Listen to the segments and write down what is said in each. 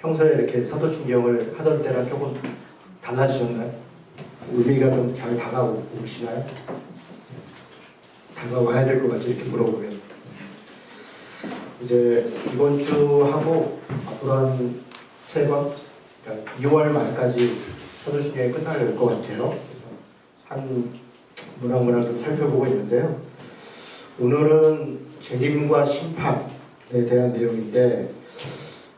평소에 이렇게 사도신경을 하던 때랑 조금 달라지셨나요? 의미가 좀 잘 다가오시나요? 다가와야 될 것 같죠? 이렇게 물어보면. 이제 이번 주 하고 앞으로 한 3번, 그러니까 2월 말까지 사도신경이 끝날 것 같아요. 그래서 한 문항 좀 살펴보고 있는데요. 오늘은 재림과 심판에 대한 내용인데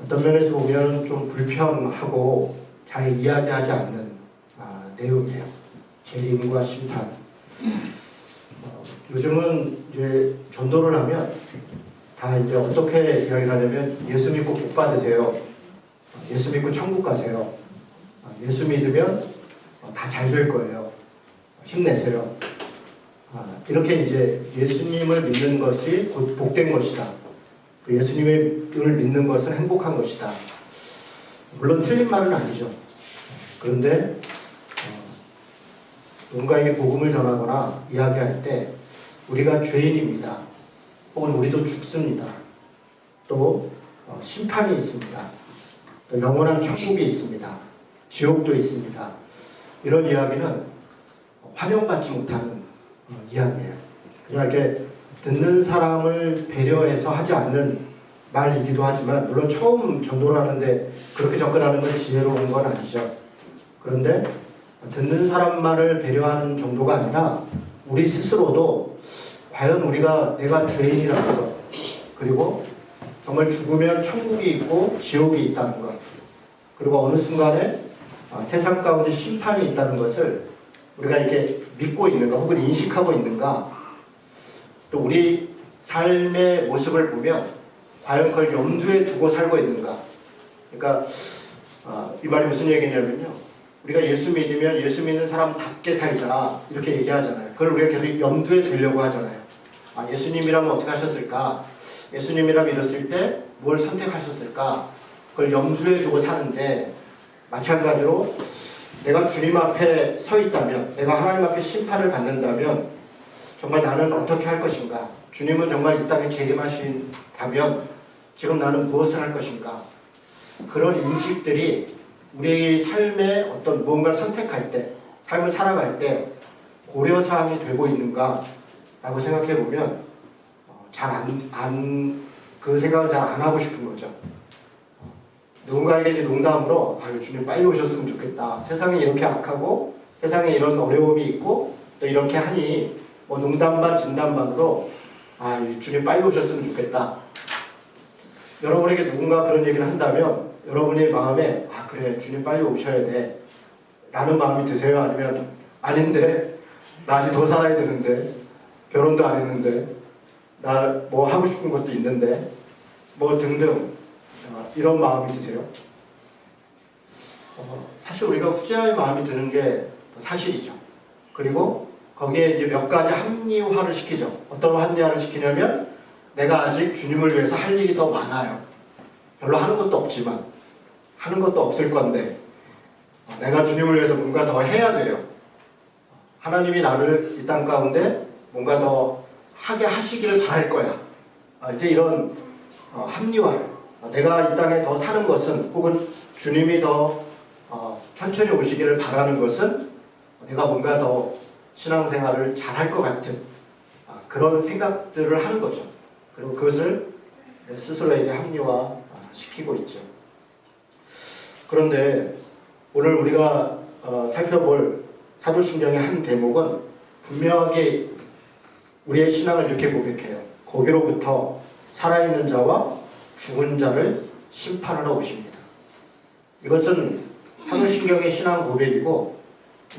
어떤 면에서 보면 좀 불편하고 잘 이야기하지 않는 내용이에요. 재림과 심판. 요즘은 이제 전도를 하면 다 이제 어떻게 이야기를 하냐면 예수 믿고 복 받으세요. 예수 믿고 천국 가세요. 예수 믿으면 다 잘 될 거예요. 힘내세요. 이렇게 이제 예수님을 믿는 것이 곧 복된 것이다. 예수님을 믿는 것은 행복한 것이다. 물론 틀린 말은 아니죠. 그런데 누군가에게 복음을 전하거나 이야기할 때 우리가 죄인입니다. 혹은 우리도 죽습니다. 또 심판이 있습니다. 또 영원한 천국이 있습니다. 지옥도 있습니다. 이런 이야기는 환영받지 못하는 이야기예요. 그냥 이렇게 듣는 사람을 배려해서 하지 않는 말이기도 하지만 물론 처음 전도를 하는데 그렇게 접근하는 건 지혜로운 건 아니죠. 그런데 듣는 사람만을 배려하는 정도가 아니라 우리 스스로도 과연 우리가 내가 죄인이라는 것, 그리고 정말 죽으면 천국이 있고 지옥이 있다는 것, 그리고 어느 순간에 세상 가운데 심판이 있다는 것을 우리가 이렇게 믿고 있는가 혹은 인식하고 있는가, 또 우리 삶의 모습을 보면 과연 그걸 염두에 두고 살고 있는가. 그러니까 이 말이 무슨 얘기냐면요, 우리가 예수 믿으면 예수 믿는 사람답게 살자 이렇게 얘기하잖아요. 그걸 우리가 계속 염두에 두려고 하잖아요. 예수님이라면 어떻게 하셨을까? 예수님이라면 이랬을 때 뭘 선택하셨을까? 그걸 염두에 두고 사는데, 마찬가지로 내가 주님 앞에 서 있다면, 내가 하나님 앞에 심판을 받는다면 정말 나는 어떻게 할 것인가? 주님은 정말 이 땅에 재림하신다면 지금 나는 무엇을 할 것인가? 그런 인식들이 우리의 삶에 어떤 무언가를 선택할 때, 삶을 살아갈 때 고려사항이 되고 있는가 라고 생각해 보면 그 생각을 잘 안 하고 싶은 거죠. 누군가에게 이제 농담으로 주님 빨리 오셨으면 좋겠다. 세상에 이렇게 악하고 세상에 이런 어려움이 있고 또 이렇게 하니 뭐 농담 반 진담 반으로 주님 빨리 오셨으면 좋겠다. 여러분에게 누군가 그런 얘기를 한다면 여러분의 마음에 그래 주님 빨리 오셔야 돼 라는 마음이 드세요? 아니면 아닌데 나 아직 더 살아야 되는데 결혼도 안 했는데 나 뭐 하고 싶은 것도 있는데 뭐 등등 이런 마음이 드세요? 사실 우리가 후자의 마음이 드는 게 사실이죠. 그리고 거기에 이제 몇 가지 합리화를 시키죠. 어떤 합리화를 시키냐면 내가 아직 주님을 위해서 할 일이 더 많아요. 별로 하는 것도 없지만 하는 것도 없을 건데 내가 주님을 위해서 뭔가 더 해야 돼요. 하나님이 나를 이 땅 가운데 뭔가 더 하게 하시기를 바랄 거야. 이제 이런 합리화, 내가 이 땅에 더 사는 것은, 혹은 주님이 더 천천히 오시기를 바라는 것은 내가 뭔가 더 신앙생활을 잘할 것 같은 그런 생각들을 하는 거죠. 그리고 그것을 스스로에게 합리화 시키고 있죠. 그런데 오늘 우리가 살펴볼 사도신경의 한 대목은 분명하게 우리의 신앙을 이렇게 고백해요. 거기로부터 살아있는 자와 죽은 자를 심판하러 오십니다. 이것은 사도신경의 신앙 고백이고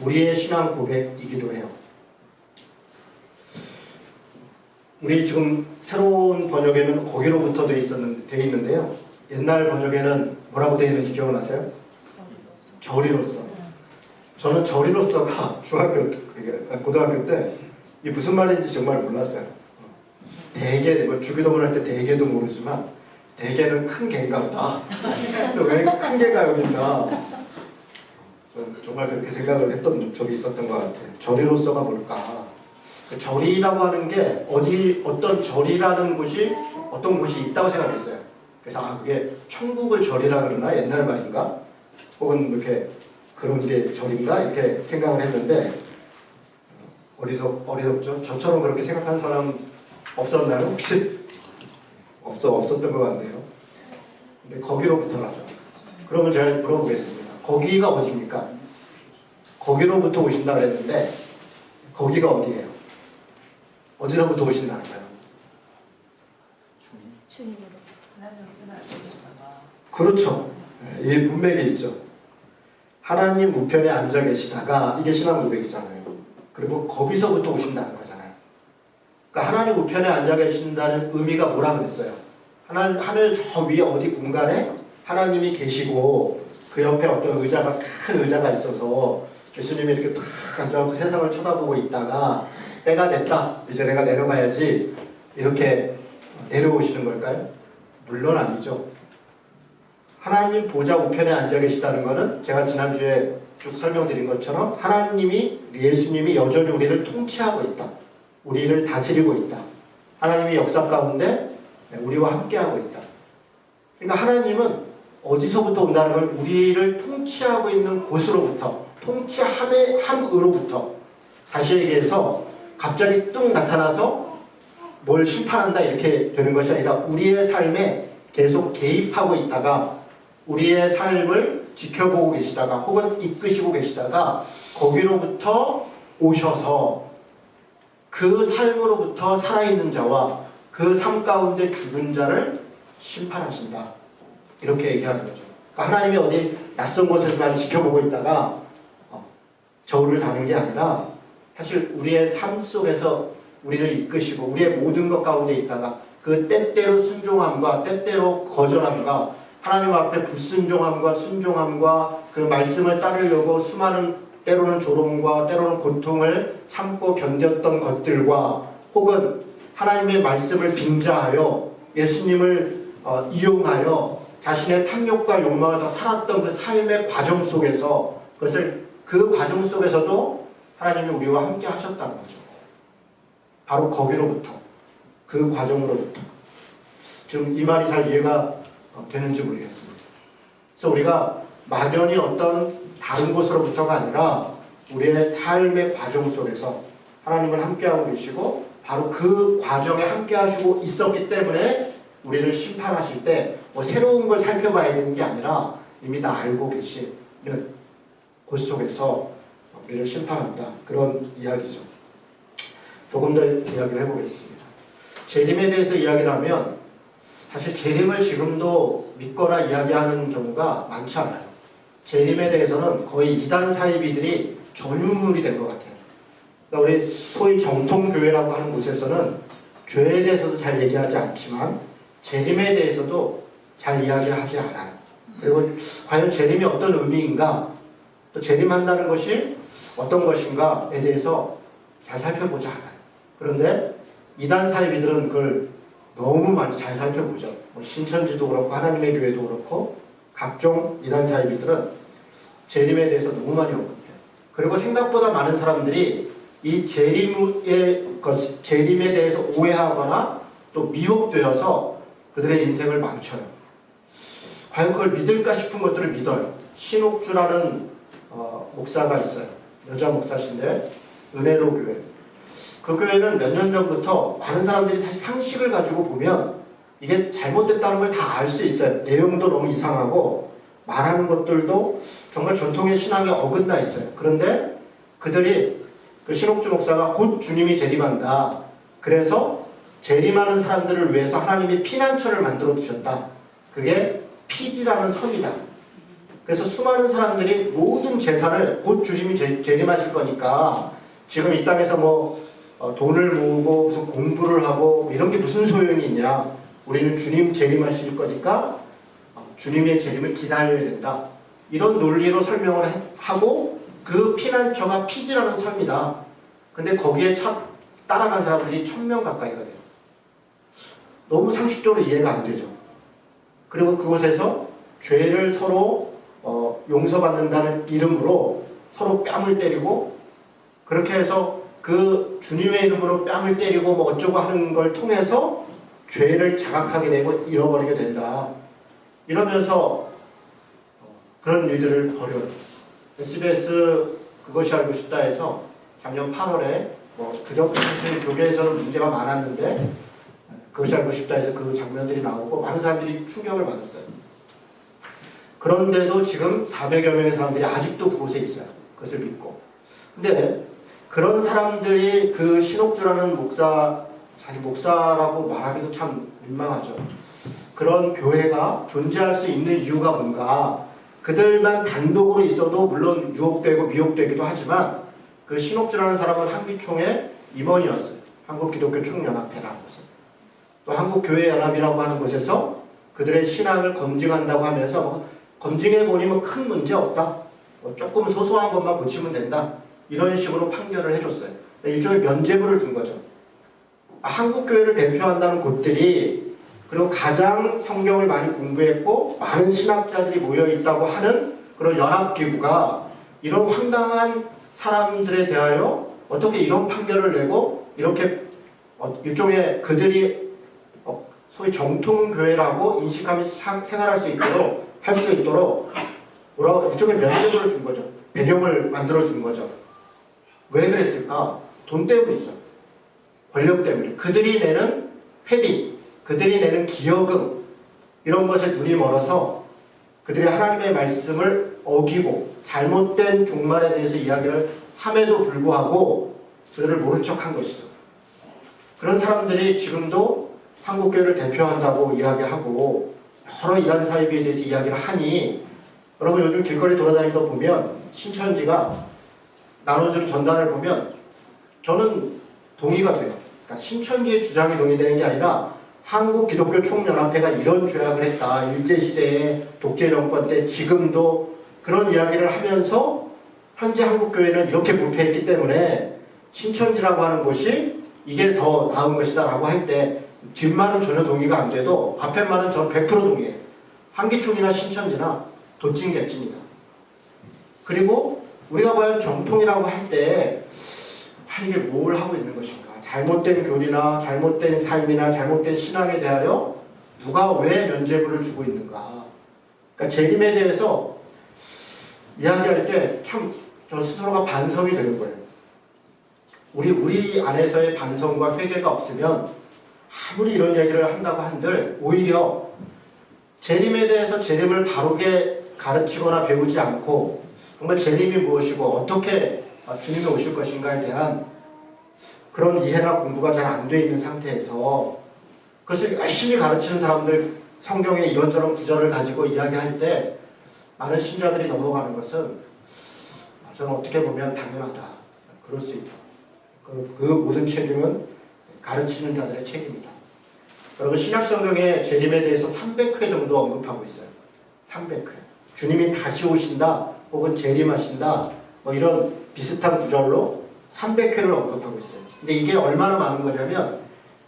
우리의 신앙 고백이기도 해요. 우리 지금 새로운 번역에는 거기로부터 되어 있는데요. 옛날 번역에는 뭐라고 되어 있는지 기억나세요? 저리로서. 저는 저리로서가 고등학교 때 이게 무슨 말인지 정말 몰랐어요. 대개, 주기도문 할 때 대개도 모르지만 대개는 큰 개인가 보다. 왜 큰 개가 여기 있나? 정말 그렇게 생각을 했던 적이 있었던 것 같아요. 저리로서가 뭘까? 절이라고 하는 게 어떤 절이라는 곳이 어떤 곳이 있다고 생각했어요. 그래서 그게 천국을 절이라 그러나 옛날 말인가? 혹은 이렇게 그런 게 절인가? 이렇게 생각을 했는데 어리석죠? 저처럼 그렇게 생각하는 사람 없었나요? 혹시? 없었던 것 같네요. 근데 거기로부터라죠. 그러면 제가 물어보겠습니다. 거기가 어디입니까? 거기로부터 오신다 그랬는데 거기가 어디예요? 어디서부터 오신다는가요? 주님으로. 그렇죠. 이 문맥이 있죠. 하나님 우편에 앉아 계시다가 이게 신앙 고백이잖아요. 그리고 거기서부터 오신다는 거잖아요. 그러니까 하나님 우편에 앉아 계신다는 의미가 뭐라 그랬어요? 하늘 저 위에 어디 공간에 하나님이 계시고 그 옆에 어떤 의자가 큰 의자가 있어서 예수님이 이렇게 탁 앉아서 세상을 쳐다보고 있다가 때가 됐다. 이제 내가 내려가야지. 이렇게 내려오시는 걸까요? 물론 아니죠. 하나님 보좌 우편에 앉아 계시다는 것은 제가 지난주에 쭉 설명드린 것처럼 하나님이 예수님이 여전히 우리를 통치하고 있다. 우리를 다스리고 있다. 하나님의 역사 가운데 우리와 함께하고 있다. 그러니까 하나님은 어디서부터 온다는 걸 우리를 통치하고 있는 곳으로부터 통치함으로부터 다시 얘기해서 갑자기 뚝 나타나서 뭘 심판한다 이렇게 되는 것이 아니라 우리의 삶에 계속 개입하고 있다가 우리의 삶을 지켜보고 계시다가 혹은 이끄시고 계시다가 거기로부터 오셔서 그 삶으로부터 살아있는 자와 그 삶 가운데 죽은 자를 심판하신다. 이렇게 얘기하는 거죠. 그러니까 하나님이 어디 낯선 곳에서만 지켜보고 있다가 저울을 다는 게 아니라 사실 우리의 삶 속에서 우리를 이끄시고 우리의 모든 것 가운데 있다가 그 때때로 순종함과 때때로 거절함과 하나님 앞에 불순종함과 순종함과 그 말씀을 따르려고 수많은 때로는 조롱과 때로는 고통을 참고 견뎠던 것들과 혹은 하나님의 말씀을 빙자하여 예수님을 이용하여 자신의 탐욕과 욕망을 더 살았던 그 삶의 과정 속에서 그 과정 속에서도 하나님이 우리와 함께 하셨다는 거죠. 바로 거기로부터 그 과정으로부터 지금 이 말이 잘 이해가 되는지 모르겠습니다. 그래서 우리가 막연히 어떤 다른 곳으로부터가 아니라 우리의 삶의 과정 속에서 하나님을 함께하고 계시고 바로 그 과정에 함께하시고 있었기 때문에 우리를 심판하실 때 새로운 걸 살펴봐야 되는 게 아니라 이미 다 알고 계시는 곳 속에서 우리를 심판한다. 그런 이야기죠. 조금 더 이야기를 해보겠습니다. 재림에 대해서 이야기를 하면 사실 재림을 지금도 믿거나 이야기하는 경우가 많지 않아요. 재림에 대해서는 거의 이단 사이비들이 전유물이 된 것 같아요. 그러니까 우리 소위 정통교회라고 하는 곳에서는 죄에 대해서도 잘 얘기하지 않지만 재림에 대해서도 잘 이야기를 하지 않아요. 그리고 과연 재림이 어떤 의미인가 또 재림한다는 것이 어떤 것인가에 대해서 잘 살펴보지 않아요. 그런데 이단 사이비들은 그걸 너무 많이 잘 살펴보죠. 신천지도 그렇고 하나님의 교회도 그렇고 각종 이단 사이비들은 재림에 대해서 너무 많이 언급해요. 그리고 생각보다 많은 사람들이 이 재림에 대해서 오해하거나 또 미혹되어서 그들의 인생을 망쳐요. 과연 그걸 믿을까 싶은 것들을 믿어요. 신옥주라는 목사가 있어요. 여자 목사신데 은혜로 교회. 그 교회는 몇 년 전부터 많은 사람들이 사실 상식을 가지고 보면 이게 잘못됐다는 걸 다 알 수 있어요. 내용도 너무 이상하고 말하는 것들도 정말 전통의 신앙에 어긋나 있어요. 그런데 그들이 그 신옥주 목사가 곧 주님이 재림한다. 그래서 재림하는 사람들을 위해서 하나님이 피난처를 만들어 두셨다. 그게 피지라는 섬이다. 그래서 수많은 사람들이 모든 재산을 곧 주님이 재림하실 거니까 지금 이 땅에서 돈을 모으고 무슨 공부를 하고 이런 게 무슨 소용이 있냐. 우리는 주님 재림하실 거니까 주님의 재림을 기다려야 된다. 이런 논리로 설명을 하고 그 피난처가 피지라는 섬이다. 근데 거기에 따라간 사람들이 1000명 가까이가 돼요. 너무 상식적으로 이해가 안 되죠. 그리고 그곳에서 죄를 서로 용서받는다는 이름으로 서로 뺨을 때리고 그렇게 해서 그 주님의 이름으로 뺨을 때리고 어쩌고 하는 걸 통해서 죄를 자각하게 되고 잃어버리게 된다. 이러면서 그런 일들을 벌여요. SBS 그것이 알고 싶다 해서 작년 8월에 그전부터 교계에서는 문제가 많았는데 그것이 알고 싶다 해서 그 장면들이 나오고 많은 사람들이 충격을 받았어요. 그런데도 지금 400여 명의 사람들이 아직도 그곳에 있어요. 그것을 믿고. 근데 그런 사람들이 그 신옥주라는 목사, 사실 목사라고 말하기도 참 민망하죠. 그런 교회가 존재할 수 있는 이유가 뭔가, 그들만 단독으로 있어도 물론 유혹되고 미혹되기도 하지만 그 신옥주라는 사람은 한기총의 임원이었어요. 한국기독교총연합회라는 곳은. 또 한국교회연합이라고 하는 곳에서 그들의 신앙을 검증한다고 하면서 검증해보니 큰 문제 없다. 조금 소소한 것만 고치면 된다. 이런 식으로 판결을 해줬어요. 일종의 면죄부를 준 거죠. 한국교회를 대표한다는 곳들이, 그리고 가장 성경을 많이 공부했고 많은 신학자들이 모여있다고 하는 그런 연합기구가 이런 황당한 사람들에 대하여 어떻게 이런 판결을 내고 이렇게 일종의 그들이 소위 정통교회라고 인식하면서 생활할 수 있도록 할 수 있도록 일종의 면죄부를 준 거죠. 배경을 만들어 준 거죠. 왜 그랬을까? 돈 때문이죠. 권력 때문에. 그들이 내는 회비, 그들이 내는 기여금, 이런 것에 눈이 멀어서 그들이 하나님의 말씀을 어기고 잘못된 종말에 대해서 이야기를 함에도 불구하고 그들을 모른 척한 것이죠. 그런 사람들이 지금도 한국교회를 대표한다고 이야기하고 여러 이단 사이비에 대해서 이야기를 하니, 여러분 요즘 길거리 돌아다니다 보면 신천지가 나눠주는 전단을 보면 저는 동의가 돼요. 그러니까 신천지의 주장이 동의되는 게 아니라 한국기독교총연합회가 이런 죄악을 했다. 일제시대에 독재정권 때 지금도 그런 이야기를 하면서 현재 한국교회는 이렇게 부패했기 때문에 신천지라고 하는 곳이 이게 더 나은 것이다 라고 할 때 뒷말은 전혀 동의가 안 돼도 앞에 말은 저는 100% 동의해요. 한기총이나 신천지나 도찐개찐이다. 그리고 우리가 과연 정통이라고 할 때 이게 뭘 하고 있는 것인가, 잘못된 교리나 잘못된 삶이나 잘못된 신앙에 대하여 누가 왜 면죄부를 주고 있는가. 그러니까 재림에 대해서 이야기할 때 참 저 스스로가 반성이 되는 거예요. 우리 안에서의 반성과 회개가 없으면 아무리 이런 얘기를 한다고 한들 오히려 재림에 대해서 재림을 바르게 가르치거나 배우지 않고 정말 재림이 무엇이고 어떻게 주님이 오실 것인가에 대한 그런 이해나 공부가 잘 안 돼 있는 상태에서 그것을 열심히 가르치는 사람들, 성경의 이런저런 구절을 가지고 이야기할 때 많은 신자들이 넘어가는 것은 저는 어떻게 보면 당연하다. 그럴 수 있다. 그 모든 책임은 가르치는 자들의 책임이다. 여러분 신약성경에 재림에 대해서 300회 정도 언급하고 있어요. 300회. 주님이 다시 오신다 혹은 재림하신다 이런 비슷한 구절로 300회를 언급하고 있어요. 근데 이게 얼마나 많은 거냐면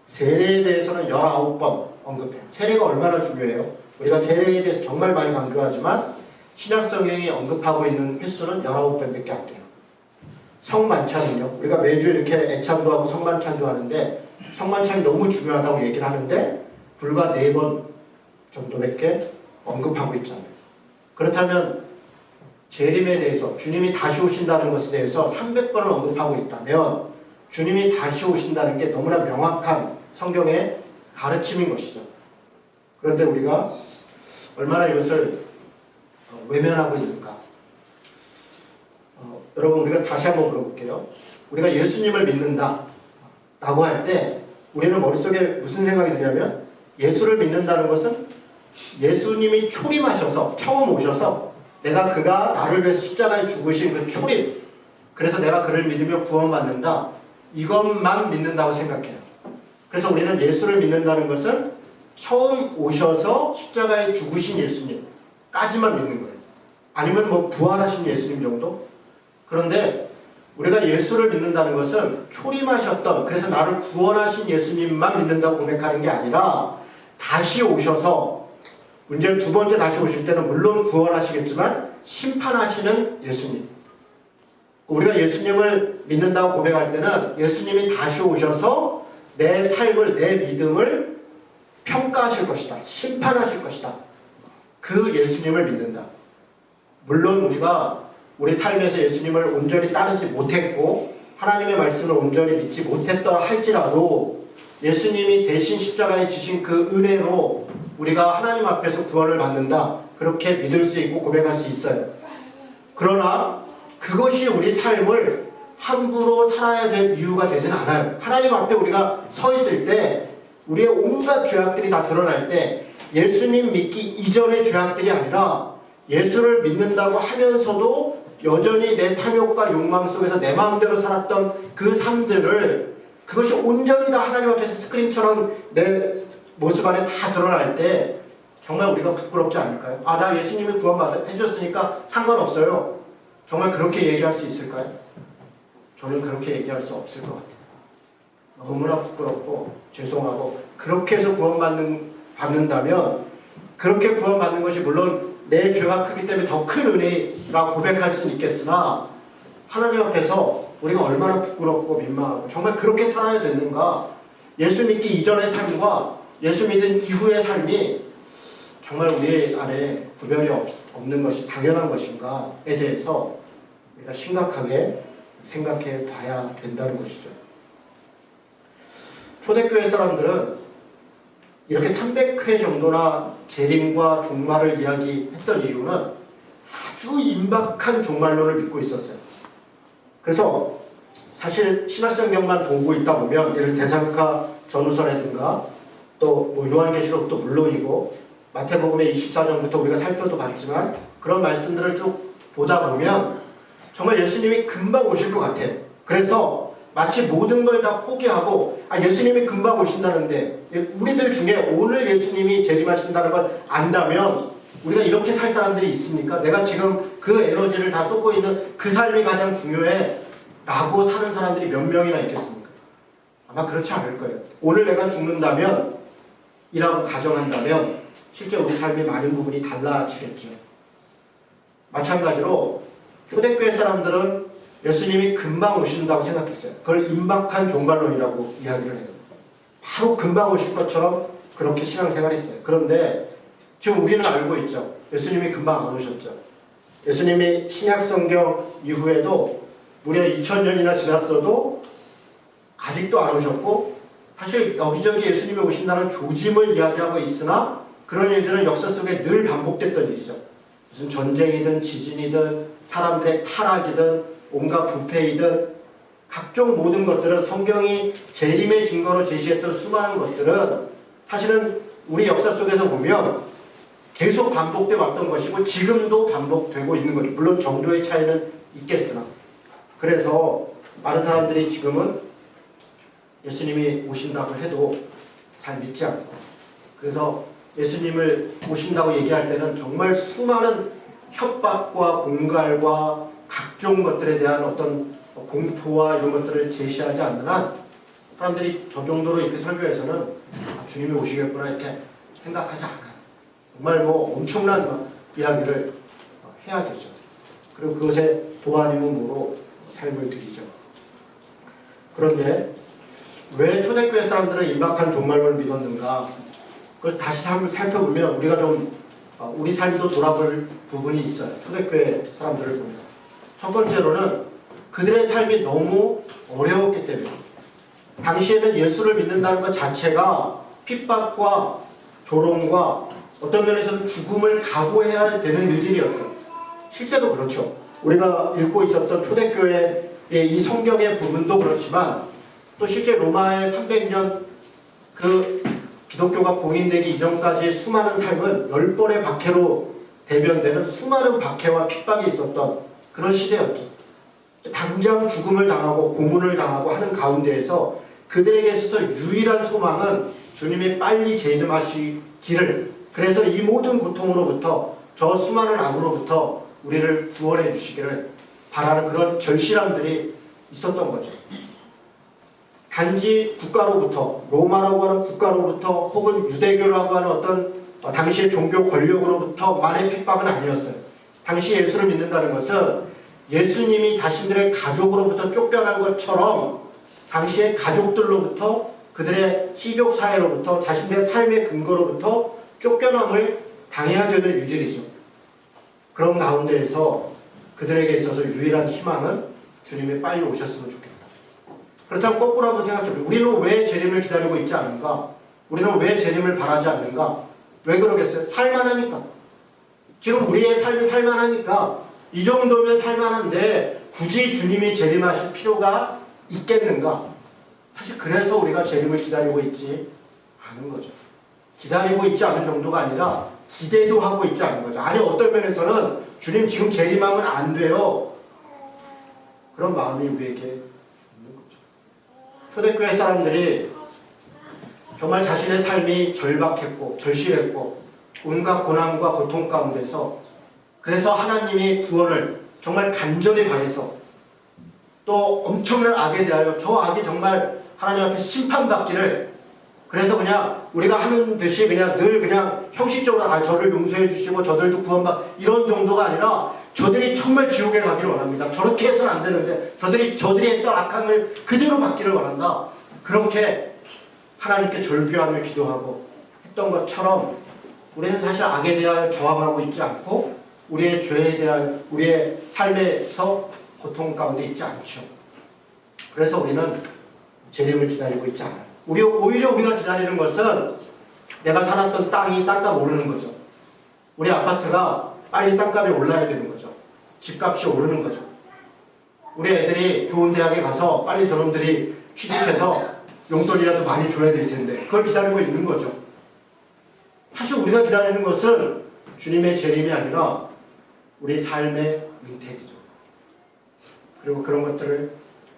세례에 대해서는 19번 언급해요. 세례가 얼마나 중요해요. 우리가 세례에 대해서 정말 많이 강조하지만 신약성경이 언급하고 있는 횟수는 19번밖에 안 돼요. 성만찬은요. 우리가 매주 이렇게 애참도 하고 성만찬도 하는데 성만찬이 너무 중요하다고 얘기를 하는데 불과 4번 정도밖에 언급하고 있잖아요. 그렇다면 재림에 대해서 주님이 다시 오신다는 것에 대해서 300번을 언급하고 있다면 주님이 다시 오신다는 게 너무나 명확한 성경의 가르침인 것이죠. 그런데 우리가 얼마나 이것을 외면하고 있는가. 여러분 우리가 다시 한번 물어볼게요. 우리가 예수님을 믿는다 라고 할 때 우리는 머릿속에 무슨 생각이 드냐면 예수를 믿는다는 것은 예수님이 초림하셔서 처음 오셔서 그가 나를 위해서 십자가에 죽으신 그 초림, 그래서 내가 그를 믿으며 구원받는다, 이것만 믿는다고 생각해요. 그래서 우리는 예수를 믿는다는 것은 처음 오셔서 십자가에 죽으신 예수님까지만 믿는 거예요. 아니면 부활하신 예수님 정도? 그런데 우리가 예수를 믿는다는 것은 초림하셨던, 그래서 나를 구원하신 예수님만 믿는다고 고백하는 게 아니라 다시 오셔서, 문제는 두 번째 다시 오실 때는 물론 구원하시겠지만 심판하시는 예수님. 우리가 예수님을 믿는다고 고백할 때는 예수님이 다시 오셔서 내 삶을, 내 믿음을 평가하실 것이다. 심판하실 것이다. 그 예수님을 믿는다. 물론 우리가 우리 삶에서 예수님을 온전히 따르지 못했고 하나님의 말씀을 온전히 믿지 못했더라 할지라도 예수님이 대신 십자가에 지신 그 은혜로 우리가 하나님 앞에서 구원을 받는다. 그렇게 믿을 수 있고 고백할 수 있어요. 그러나 그것이 우리 삶을 함부로 살아야 될 이유가 되지는 않아요. 하나님 앞에 우리가 서 있을 때 우리의 온갖 죄악들이 다 드러날 때 예수님 믿기 이전의 죄악들이 아니라 예수를 믿는다고 하면서도 여전히 내 탐욕과 욕망 속에서 내 마음대로 살았던 그 삶들을 그것이 온전히 다 하나님 앞에서 스크린처럼 내 모습 안에 다 드러날 때 정말 우리가 부끄럽지 않을까요? 아, 나 예수님이 구원해줬으니까 상관없어요. 정말 그렇게 얘기할 수 있을까요? 저는 그렇게 얘기할 수 없을 것 같아요. 너무나 부끄럽고 죄송하고 그렇게 해서 받는다면 그렇게 구원받는 것이 물론 내 죄가 크기 때문에 더 큰 은혜라 고백할 수는 있겠으나 하나님 앞에서 우리가 얼마나 부끄럽고 민망하고 정말 그렇게 살아야 되는가, 예수 믿기 이전의 삶과 예수 믿은 이후의 삶이 정말 우리 안에 구별이 없는 것이 당연한 것인가에 대해서 우리가 심각하게 생각해 봐야 된다는 것이죠. 초대교회 사람들은 이렇게 300회 정도나 재림과 종말을 이야기했던 이유는 아주 임박한 종말론을 믿고 있었어요. 그래서 사실 신약성경만 보고 있다 보면 예를 데살로니가 전후서라든가 또 뭐 요한계시록도 물론이고 마태복음의 24장부터 우리가 살펴도 봤지만 그런 말씀들을 쭉 보다 보면 정말 예수님이 금방 오실 것 같아요. 그래서 마치 모든 걸 다 포기하고 예수님이 금방 오신다는데 우리들 중에 오늘 예수님이 재림하신다는 걸 안다면 우리가 이렇게 살 사람들이 있습니까? 내가 지금 그 에너지를 다 쏟고 있는 그 삶이 가장 중요해 라고 사는 사람들이 몇 명이나 있겠습니까? 아마 그렇지 않을 거예요. 오늘 내가 죽는다면 이라고 가정한다면 실제 우리 삶의 많은 부분이 달라지겠죠. 마찬가지로 초대교회 사람들은 예수님이 금방 오신다고 생각했어요. 그걸 임박한 종말론이라고 이야기를 해요. 바로 금방 오실 것처럼 그렇게 신앙생활했어요. 그런데 지금 우리는 알고 있죠. 예수님이 금방 안 오셨죠. 예수님이 신약성경 이후에도 무려 2000년이나 지났어도 아직도 안 오셨고 사실 여기저기 예수님이 오신다는 조짐을 이야기하고 있으나 그런 일들은 역사 속에 늘 반복됐던 일이죠. 무슨 전쟁이든 지진이든 사람들의 타락이든 온갖 부패이든 각종 모든 것들은 성경이 재림의 증거로 제시했던 수많은 것들은 사실은 우리 역사 속에서 보면 계속 반복돼 왔던 것이고 지금도 반복되고 있는 거죠. 물론 정도의 차이는 있겠으나. 그래서 많은 사람들이 지금은 예수님이 오신다고 해도 잘 믿지 않고 그래서 예수님을 오신다고 얘기할 때는 정말 수많은 협박과 공갈과 각종 것들에 대한 어떤 공포와 이런 것들을 제시하지 않는 한 사람들이 저 정도로 이렇게 설교해서는 주님이 오시겠구나 이렇게 생각하지 않아요. 정말 뭐 엄청난 이야기를 해야 되죠. 그리고 그것에 도안이므로 삶을 드리죠. 그런데 왜 초대교회 사람들은 임박한 종말론을 믿었는가? 그걸 다시 살펴보면 우리가 좀 우리 삶도 돌아볼 부분이 있어요. 초대교회 사람들을 보면. 첫 번째로는 그들의 삶이 너무 어려웠기 때문에 당시에는 예수를 믿는다는 것 자체가 핍박과 조롱과 어떤 면에서는 죽음을 각오해야 되는 일들이었어요. 실제로 그렇죠. 우리가 읽고 있었던 초대교회의 이 성경의 부분도 그렇지만 또 실제 로마의 300년 그 기독교가 공인되기 이전까지의 수많은 삶은 10번의 박해로 대변되는 수많은 박해와 핍박이 있었던 그런 시대였죠. 당장 죽음을 당하고 고문을 당하고 하는 가운데에서 그들에게 있어서 유일한 소망은 주님이 빨리 재림하시기를, 그래서 이 모든 고통으로부터 저 수많은 악으로부터 우리를 구원해 주시기를 바라는 그런 절실함들이 있었던 거죠. 단지 국가로부터, 로마라고 하는 국가로부터 혹은 유대교라고 하는 어떤 당시의 종교 권력으로부터만의 핍박은 아니었어요. 당시 예수를 믿는다는 것은 예수님이 자신들의 가족으로부터 쫓겨난 것처럼 당시의 가족들로부터 그들의 시족 사회로부터 자신의 삶의 근거로부터 쫓겨남을 당해야 되는 일들이죠. 그런 가운데에서 그들에게 있어서 유일한 희망은 주님이 빨리 오셨으면 좋겠다. 그렇다면 거꾸로 한번 생각해보세요. 우리는 왜 재림을 기다리고 있지 않은가? 우리는 왜 재림을 바라지 않는가? 왜 그러겠어요? 살만하니까. 지금 우리의 삶이 살만하니까 이 정도면 살만한데 굳이 주님이 재림하실 필요가 있겠는가? 사실 그래서 우리가 재림을 기다리고 있지 않은 거죠. 기다리고 있지 않은 정도가 아니라 기대도 하고 있지 않은 거죠. 아니 어떤 면에서는 주님 지금 재림하면 안 돼요. 그런 마음이 우리에게 있는 거죠. 초대교회 사람들이 정말 자신의 삶이 절박했고 절실했고 온갖 고난과 고통 가운데서 그래서 하나님이 구원을 정말 간절히 바래서 또 엄청난 악에 대하여 저 악이 정말 하나님 앞에 심판받기를 그래서 그냥 우리가 하는 듯이 그냥 늘 그냥 형식적으로 저를 용서해 주시고 저들도 이런 정도가 아니라 저들이 정말 지옥에 가기를 원합니다. 저렇게 해서는 안 되는데 저들이 했던 악함을 그대로 받기를 원한다. 그렇게 하나님께 절규하며 기도하고 했던 것처럼 우리는 사실 악에 대하여 저항하고 있지 않고 우리의 죄에 대한 우리의 삶에서 고통 가운데 있지 않죠. 그래서 우리는 재림을 기다리고 있지 않아요. 오히려 우리가 기다리는 것은 내가 살았던 땅이 땅값 오르는 거죠. 우리 아파트가 빨리 땅값이 올라야 되는 거죠. 집값이 오르는 거죠. 우리 애들이 좋은 대학에 가서 빨리 저놈들이 취직해서 용돈이라도 많이 줘야 될 텐데 그걸 기다리고 있는 거죠. 사실 우리가 기다리는 것은 주님의 재림이 아니라 우리 삶의 윤택이죠. 그리고 그런 것들을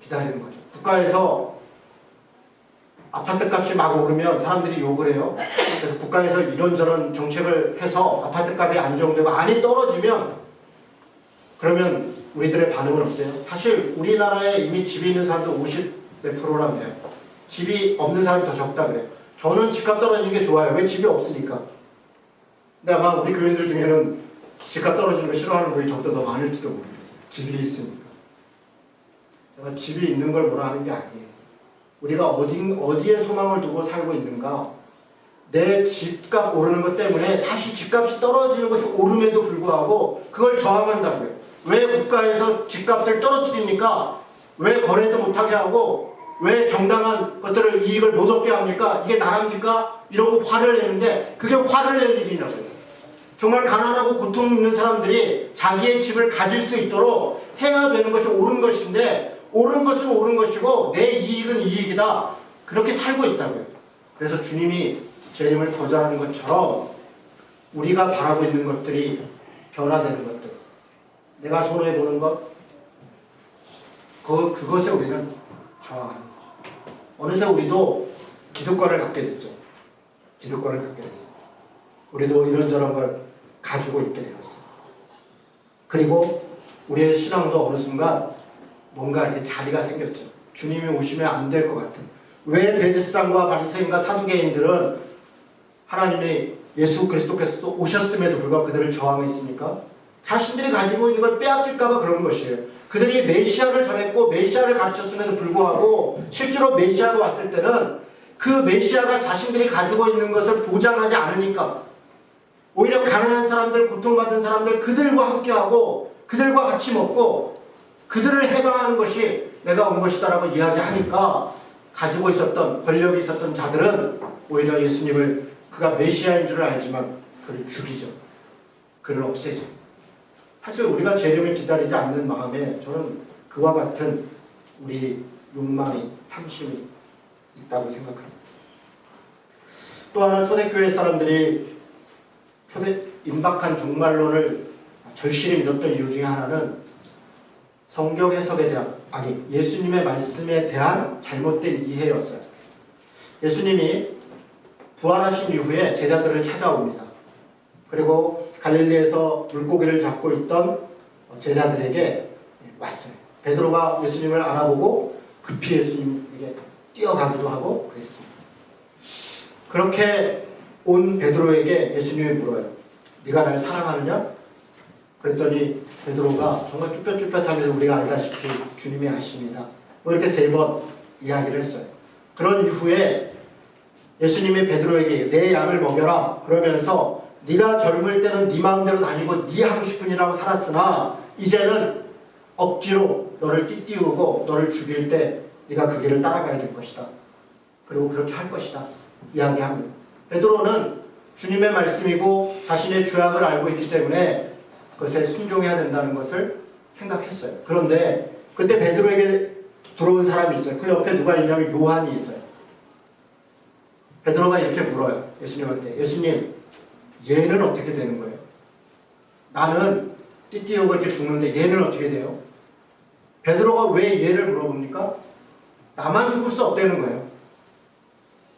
기다리는 거죠. 국가에서 아파트 값이 막 오르면 사람들이 욕을 해요. 그래서 국가에서 이런저런 정책을 해서 아파트 값이 안정되고 많이 떨어지면 그러면 우리들의 반응은 어때요? 사실 우리나라에 이미 집이 있는 사람도 50 몇 프로라며요. 집이 없는 사람이 더 적다 그래요. 저는 집값 떨어지는 게 좋아요. 왜? 집이 없으니까. 근데 아마 우리 교인들 중에는 집값 떨어지는 거 싫어하는 분이 저보다 더 많을지도 모르겠어요. 집이 있으니까. 내가 집이 있는 걸 뭐라 하는 게 아니에요. 우리가 어디에 소망을 두고 살고 있는가? 내 집값 오르는 것 때문에 사실 집값이 떨어지는 것이 오름에도 불구하고 그걸 저항한다고요. 왜 국가에서 집값을 떨어뜨립니까? 왜 거래도 못하게 하고 왜 정당한 것들을 이익을 못 얻게 합니까? 이게 나랍니까? 이러고 화를 내는데 그게 화를 낼 일이냐고요. 정말 가난하고 고통 있는 사람들이 자기의 집을 가질 수 있도록 해야 되는 것이 옳은 것인데 옳은 것은 옳은 것이고 내 이익은 이익이다. 그렇게 살고 있다고요. 그래서 주님이 재림을 거절하는 것처럼 우리가 바라고 있는 것들이 변화되는 것들, 내가 손해보는 것, 그것에 우리는 저항하는 거죠. 어느새 우리도 기득권을 갖게 됐죠. 기득권을 갖게 됐어요. 우리도 이런저런 걸 가지고 있게 되었어요. 그리고 우리의 신앙도 어느 순간 뭔가 이렇게 자리가 생겼죠. 주님이 오시면 안 될 것 같은. 왜 대제사장과 바리새인과 사두개인들은 하나님이 예수 그리스도께서 오셨음에도 불구하고 그들을 저항했습니까? 자신들이 가지고 있는 걸 빼앗길까 봐 그런 것이에요. 그들이 메시아를 전했고 메시아를 가르쳤음에도 불구하고 실제로 메시아가 왔을 때는 그 메시아가 자신들이 가지고 있는 것을 보장하지 않으니까 오히려 가난한 사람들, 고통받은 사람들 그들과 함께하고 그들과 같이 먹고 그들을 해방하는 것이 내가 온 것이다라고 이야기하니까 가지고 있었던 권력이 있었던 자들은 오히려 예수님을 그가 메시아인 줄 알지만 그를 죽이죠. 그를 없애죠. 사실 우리가 재림을 기다리지 않는 마음에 저는 그와 같은 우리 욕망이 탐심이 있다고 생각합니다. 또 하나 초대교회 사람들이 임박한 종말론을 절실히 믿었던 이유 중에 하나는 성경 해석에 대한 예수님의 말씀에 대한 잘못된 이해였어요. 예수님이 부활하신 이후에 제자들을 찾아옵니다. 그리고 갈릴리에서 물고기를 잡고 있던 제자들에게 왔어요. 베드로가 예수님을 알아보고 급히 예수님에게 뛰어가기도 하고 그랬습니다. 그렇게 온 베드로에게 예수님이 물어요. 네가 날 사랑하느냐? 그랬더니 베드로가 정말 쭈뼛쭈뼛하면서 우리가 알다시피 주님이 아십니다. 이렇게 3번 이야기를 했어요. 그런 이후에 예수님이 베드로에게 내 양을 먹여라 그러면서 네가 젊을 때는 네 마음대로 다니고 네 하고 싶은 일하고 살았으나 이제는 억지로 너를 띠띠우고 너를 죽일 때 네가 그 길을 따라가야 될 것이다. 그리고 그렇게 할 것이다. 이야기합니다. 베드로는 주님의 말씀이고 자신의 죄악을 알고 있기 때문에 그것에 순종해야 된다는 것을 생각했어요. 그런데 그때 베드로에게 들어온 사람이 있어요. 그 옆에 누가 있냐면 요한이 있어요. 베드로가 이렇게 물어요. 예수님한테. 예수님, 얘는 어떻게 되는 거예요? 나는 띠띠우고 이렇게 죽는데 얘는 어떻게 돼요? 베드로가 왜 얘를 물어봅니까? 나만 죽을 수 없다는 거예요.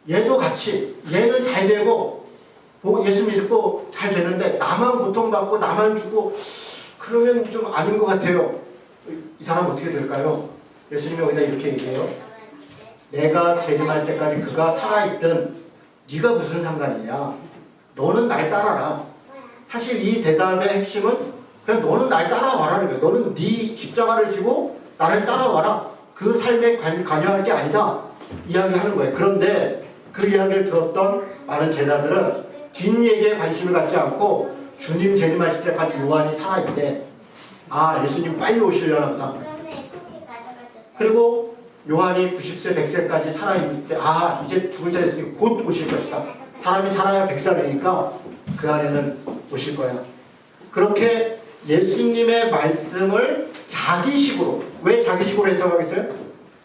얘도 같이, 얘는 잘 되고 예수 믿고 잘 되는데 나만 고통받고 나만 죽고 그러면 좀 아닌 것 같아요. 이 사람 어떻게 될까요? 예수님이 여기다 이렇게 얘기해요. 내가 재림할 때까지 그가 살아있든 네가 무슨 상관이냐. 너는 날 따라라. 사실 이 대답의 핵심은 그냥 너는 날 따라와라는 거야. 너는 네 십자가를 지고 나를 따라와라. 그 삶에 관여할 게 아니다. 이야기하는 거예요. 그런데 그 이야기를 들었던 많은 제자들은 뒷얘기에 관심을 갖지 않고 주님 재림하실 때까지 요한이 살아있대. 아, 예수님 빨리 오시려나 보다. 그리고 요한이 90세, 100세까지 살아있을 때 아, 이제 죽을 때 됐으니 곧 오실 것이다. 사람이 살아야 100살이니까 그 안에는 오실 거야. 그렇게 예수님의 말씀을 자기식으로, 왜 자기식으로 해석하겠어요?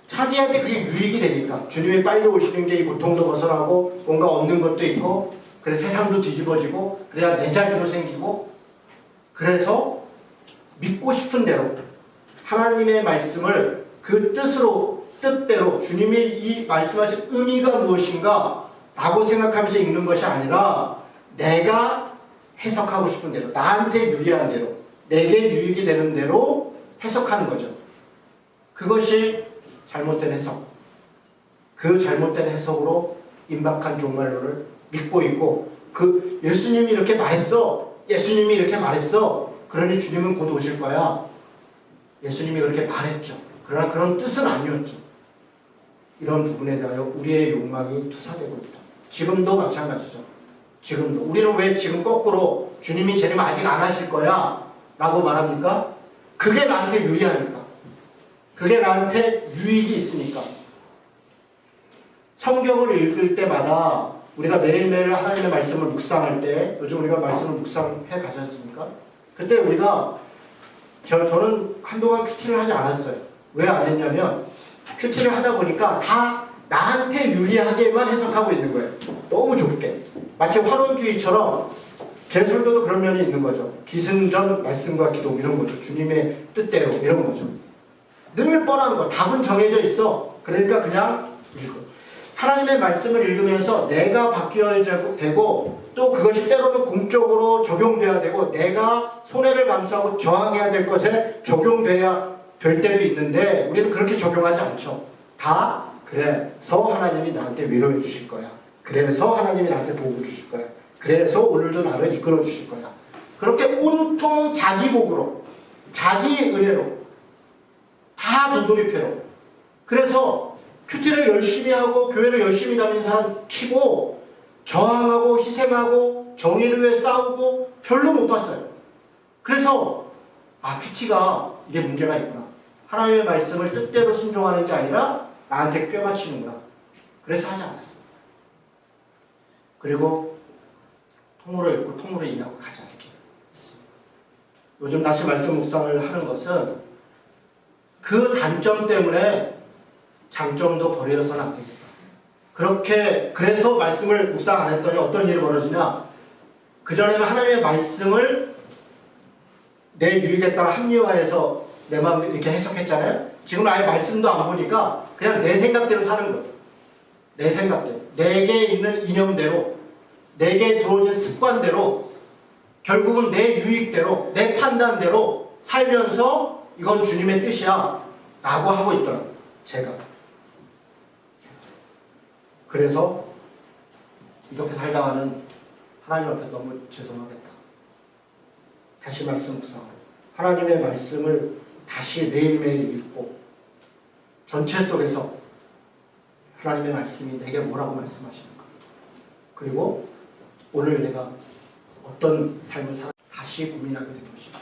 자기한테 그게 유익이 되니까. 주님이 빨리 오시는 게 이 고통도 벗어나고 뭔가 얻는 것도 있고 그래 세상도 뒤집어지고 그래야 내 자리도 생기고 그래서 믿고 싶은 대로 하나님의 말씀을 그 뜻대로 주님이 이 말씀하신 의미가 무엇인가 라고 생각하면서 읽는 것이 아니라 내가 해석하고 싶은 대로 나한테 유리한 대로 내게 유익이 되는 대로 해석하는 거죠. 그것이 잘못된 해석. 그 잘못된 해석으로 임박한 종말론을 믿고 있고 그 예수님이 이렇게 말했어. 예수님이 이렇게 말했어. 그러니 주님은 곧 오실 거야. 예수님이 그렇게 말했죠. 그러나 그런 뜻은 아니었죠. 이런 부분에 대하여 우리의 욕망이 투사되고 있다. 지금도 마찬가지죠. 지금도. 우리는 왜 지금 거꾸로 주님이 재림 아직 안 하실 거야 라고 말합니까? 그게 나한테 유리하니까. 그게 나한테 유익이 있으니까. 성경을 읽을 때마다 우리가 매일매일 하나님의 말씀을 묵상할 때 요즘 우리가 말씀을 묵상해 가지 않습니까? 그때 우리가 저는 한동안 큐티를 하지 않았어요. 왜 안 했냐면 큐티를 하다 보니까 다 나한테 유리하게만 해석하고 있는 거예요. 너무 좁게. 마치 환원주의처럼 제 설교도 그런 면이 있는 거죠. 기승전 말씀과 기도 이런 거죠. 주님의 뜻대로 이런 거죠. 늘 뻔한 거. 답은 정해져 있어. 그러니까 그냥 읽고. 하나님의 말씀을 읽으면서 내가 바뀌어야 되고 또 그것이 때로는 공적으로 적용돼야 되고 내가 손해를 감수하고 저항해야 될 것에 적용돼야 될 때도 있는데 우리는 그렇게 적용하지 않죠. 다 그래서 하나님이 나한테 위로해 주실 거야. 그래서 하나님이 나한테 복을 주실 거야. 그래서 오늘도 나를 이끌어 주실 거야. 그렇게 온통 자기 복으로 자기 은혜로 다 도돌이표로 그래서 큐티를 열심히 하고 교회를 열심히 다니는 사람 치고 저항하고 희생하고 정의를 위해 싸우고 별로 못 봤어요. 그래서 큐티가 이게 문제가 있구나. 하나님의 말씀을 뜻대로 순종하는 게 아니라 나한테 꿰맞추는구나. 그래서 하지 않았어요. 그리고 통으로 읽고 통으로 이해하고 가자 이렇게 했습니다. 요즘 다시 말씀 묵상을 하는 것은 그 단점 때문에 장점도 버려서는 안 됩니다. 그래서 말씀을 묵상 안 했더니 어떤 일이 벌어지냐. 그전에는 하나님의 말씀을 내 유익에 따라 합리화해서 내 마음대로 이렇게 해석했잖아요. 지금 아예 말씀도 안 보니까 그냥 내 생각대로 사는 거예요. 내 생각대로. 내게 있는 이념대로, 내게 들어오는 습관대로, 결국은 내 유익대로, 내 판단대로 살면서 이건 주님의 뜻이야 라고 하고 있더라고요. 제가. 그래서 이렇게 살다가는 하나님 앞에 너무 죄송하겠다. 다시 말씀 묵상하고 하나님의 말씀을 다시 매일매일 읽고 전체 속에서 하나님의 말씀이 내게 뭐라고 말씀하시는가. 그리고 오늘 내가 어떤 삶을 살아 다시 고민하게 된 것입니다.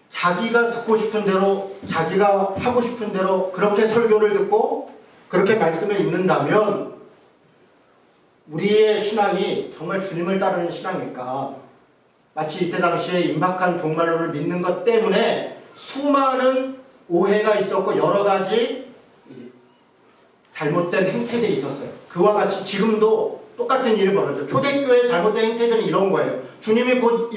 자기가 듣고 싶은 대로, 자기가 하고 싶은 대로 그렇게 설교를 듣고 그렇게 말씀을 읽는다면 우리의 신앙이 정말 주님을 따르는 신앙일까? 마치 이때 당시에 임박한 종말론을 믿는 것 때문에 수많은 오해가 있었고 여러 가지 잘못된 행태들이 있었어요. 그와 같이 지금도 똑같은 일이 벌어져. 초대교회의 잘못된 행태들은 이런 거예요. 주님이 곧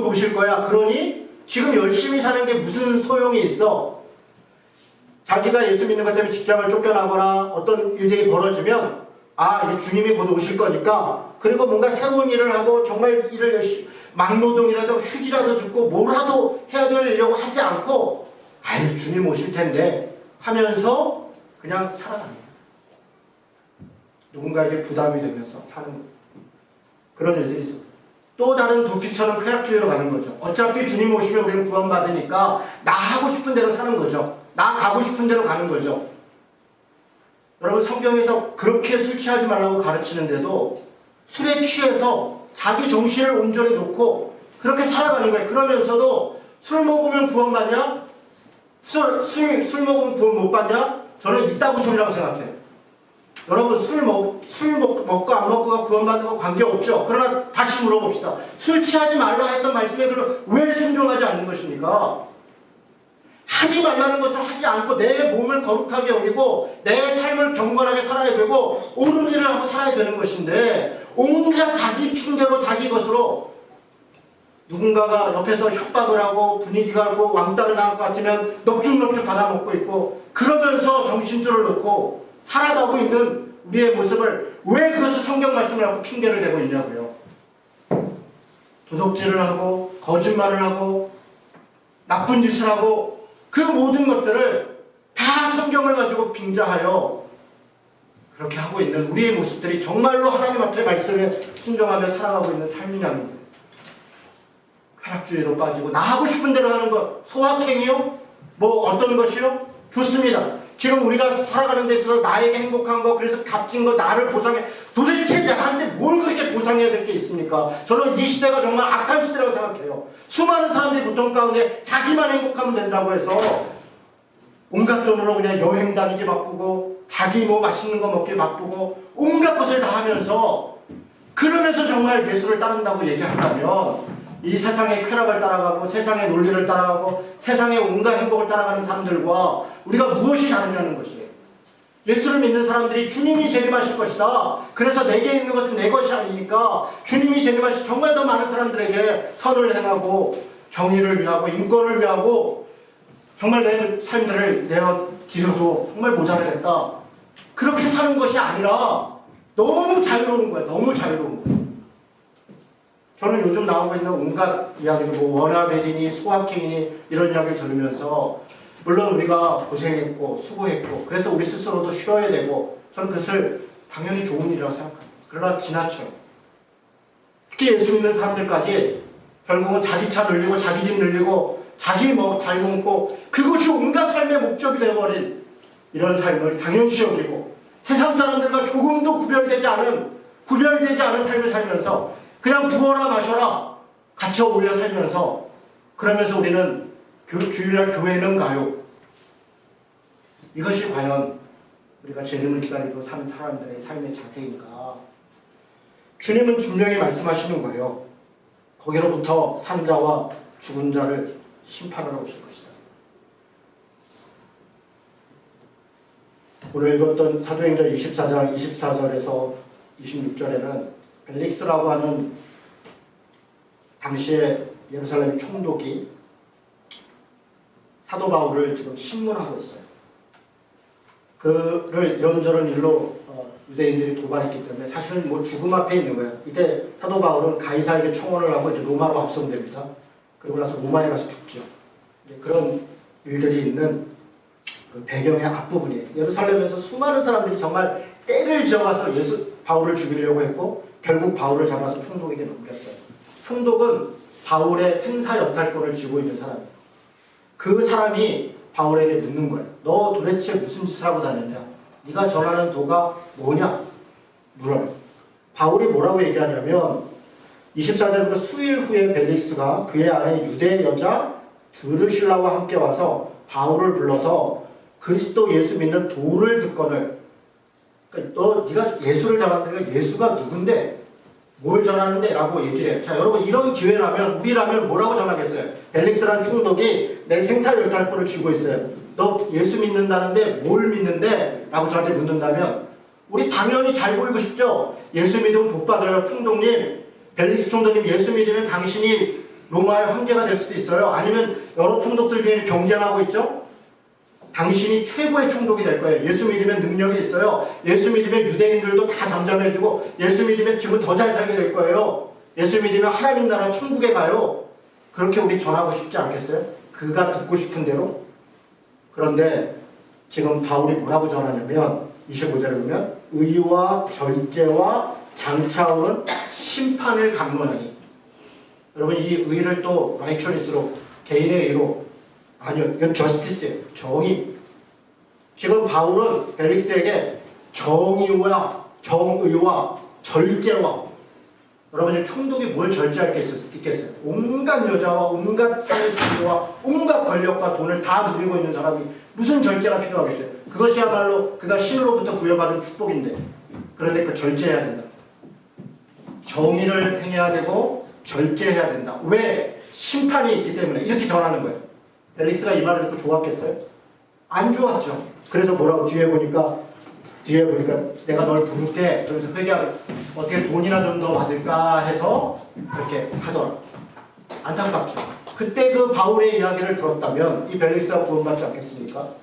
오실 거야. 그러니 지금 열심히 사는 게 무슨 소용이 있어? 자기가 예수 믿는 것 때문에 직장을 쫓겨나거나 어떤 일들이 벌어지면 이제 주님이 곧 오실 거니까, 그리고 뭔가 새로운 일을 하고 정말 일을 열심히 막노동이라도 휴지라도 줍고 뭐라도 해야 되려고 하지 않고 주님 오실 텐데 하면서 그냥 살아갑니다. 누군가에게 부담이 되면서 사는 그런 일들이 있어요. 또 다른 도피처럼 쾌락주의로 가는 거죠. 어차피 주님 오시면 우리는 구원받으니까 나 하고 싶은 대로 사는 거죠. 나 가고 싶은 대로 가는 거죠. 여러분, 성경에서 그렇게 술 취하지 말라고 가르치는데도 술에 취해서 자기 정신을 온전히 놓고 그렇게 살아가는 거예요. 그러면서도 술 먹으면 구원받냐? 술 먹으면 구원 못 받냐? 저는 있다고 소리라고 생각해요. 여러분, 술 먹고 안 먹고가 구원받는 거 관계없죠. 그러나 다시 물어봅시다. 술 취하지 말라 했던 말씀에 그럼 왜 순종하지 않는 것입니까? 하지 말라는 것을 하지 않고 내 몸을 거룩하게 여기고 내 삶을 경건하게 살아야 되고 옳은 일을 하고 살아야 되는 것인데, 온갖 자기 핑계로 자기 것으로 누군가가 옆에서 협박을 하고 분위기가 하고 왕따를 당할 것 같으면 넙죽넙죽 받아먹고 있고 그러면서 정신줄을 놓고 살아가고 있는 우리의 모습을 왜 그것을 성경 말씀을 하고 핑계를 대고 있냐고요. 도둑질을 하고 거짓말을 하고 나쁜 짓을 하고 그 모든 것들을 다 성경을 가지고 빙자하여 그렇게 하고 있는 우리의 모습들이 정말로 하나님 앞에 말씀에 순종하며 살아가고 있는 삶이냐는 거예요. 쾌락주의로 빠지고 나 하고 싶은 대로 하는 것, 소확행이요? 뭐 어떤 것이요? 좋습니다. 지금 우리가 살아가는 데 있어서 나에게 행복한 거, 그래서 값진 거, 나를 보상해. 도대체 나한테 뭘 그렇게 보상해야 될 게 있습니까? 저는 이 시대가 정말 악한 시대라고 생각해요. 수많은 사람들이 고통 가운데 자기만 행복하면 된다고 해서 온갖 돈으로 그냥 여행 다니기 바쁘고 자기 뭐 맛있는 거 먹기 바쁘고 온갖 것을 다 하면서 그러면서 정말 예수를 따른다고 얘기한다면 이 세상의 쾌락을 따라가고 세상의 논리를 따라가고 세상의 온갖 행복을 따라가는 사람들과 우리가 무엇이 다르냐는 것이에요. 예수를 믿는 사람들이 주님이 재림하실 것이다. 그래서 내게 있는 것은 내 것이 아니니까 주님이 재림하실 정말 더 많은 사람들에게 선을 행하고 정의를 위하고 인권을 위하고 정말 내 삶들을 내어드려도 정말 모자라겠다. 그렇게 사는 것이 아니라 너무 자유로운 거예요. 너무 자유로운 거예요. 저는 요즘 나오고 있는 온갖 이야기들, 뭐 워라벨이니 소확행이니 이런 이야기를 들으면서 물론 우리가 고생했고 수고했고 그래서 우리 스스로도 쉬어야 되고 저는 그것을 당연히 좋은 일이라고 생각합니다. 그러나 지나쳐요. 특히 예수 믿는 사람들까지 결국은 자기 차 늘리고 자기 집 늘리고 자기 뭐 잘 먹고 그것이 온갖 삶의 목적이 되어버린 이런 삶을 당연시 여기고 세상 사람들과 조금도 구별되지 않은 삶을 살면서 그냥 부어라 마셔라 같이 어울려 살면서 그러면서 우리는 주일날 교회는 가요. 이것이 과연 우리가 재림을 기다리고 사는 사람들의 삶의 자세인가? 주님은 분명히 말씀하시는 거예요. 거기로부터 산 자와 죽은 자를 심판하러 오실 것이다. 오늘 읽었던 사도행전 24장 24절에서 26절에는 벨릭스라고 하는 당시에 예루살렘 총독이 사도 바울을 지금 신문하고 있어요. 그를 이런저런 일로 유대인들이 도발했기 때문에 사실은 뭐 죽음 앞에 있는 거예요. 이때 사도 바울은 가이사에게 청원을 하고 이제 로마로 압송됩니다. 그리고 나서 로마에 가서 죽죠. 그런 일들이 있는 그 배경의 앞부분이에요. 예루살렘에서 수많은 사람들이 정말 때를 지어가서 바울을 죽이려고 했고 결국 바울을 잡아서 총독에게 넘겼어요. 총독은 바울의 생사여탈권을 쥐고 있는 사람이에요. 그 사람이 바울에게 묻는 거예요. 너 도대체 무슨 짓을 하고 다녔냐? 네가 전하는 도가 뭐냐? 물어요. 바울이 뭐라고 얘기하냐면 24절부터 수일 후에 벨리스가 그의 아내 유대 여자 드르실라와 함께 와서 바울을 불러서 그리스도 예수 믿는 도를 듣거늘, 그러니까 네가 예수를 전하는데 예수가 누군데 뭘 전하는데? 라고 얘기를 해요. 자, 여러분 이런 기회라면 우리라면 뭐라고 전하겠어요? 벨릭스라는 총독이 내 생사 열탈포를 쥐고 있어요. 너 예수 믿는다는데 뭘 믿는데? 라고 저한테 묻는다면 우리 당연히 잘 보이고 싶죠? 예수 믿으면 복 받아요. 총독님, 벨릭스 총독님 예수 믿으면 당신이 로마의 황제가 될 수도 있어요. 아니면 여러 총독들 중에 경쟁하고 있죠? 당신이 최고의 총독이 될 거예요. 예수 믿으면 능력이 있어요. 예수 믿으면 유대인들도 다 잠잠해지고 예수 믿으면 지금 더 잘 살게 될 거예요. 예수 믿으면 하나님 나라 천국에 가요. 그렇게 우리 전하고 싶지 않겠어요? 그가 듣고 싶은 대로. 그런데 지금 바울이 뭐라고 전하냐면 25절에 보면 의와 절제와 장차오는 심판을 강론하니. 여러분 이 의를 또 라이처리스로 개인의 의로, 아니요, 이건 저스티스예요. 정의. 지금 바울은 벨릭스에게 정의와 정의와 절제와, 여러분 이 총독이 뭘 절제할 게 있겠어요? 온갖 여자와 온갖 사회 주도와 온갖 권력과 돈을 다 누리고 있는 사람이 무슨 절제가 필요하겠어요? 그것이야말로 그가 신으로부터 부여받은 축복인데. 그런데 그 절제해야 된다. 정의를 행해야 되고 절제해야 된다. 왜? 심판이 있기 때문에. 이렇게 전하는 거예요. 벨릭스가 이 말을 듣고 좋았겠어요? 안 좋았죠. 그래서 뭐라고 뒤에 보니까 내가 널 부를게. 그러면서 회개하고 어떻게 돈이나 좀 더 받을까 해서 그렇게 하더라. 안타깝죠. 그때 그 바울의 이야기를 들었다면 이 벨릭스가 구원받지 않겠습니까?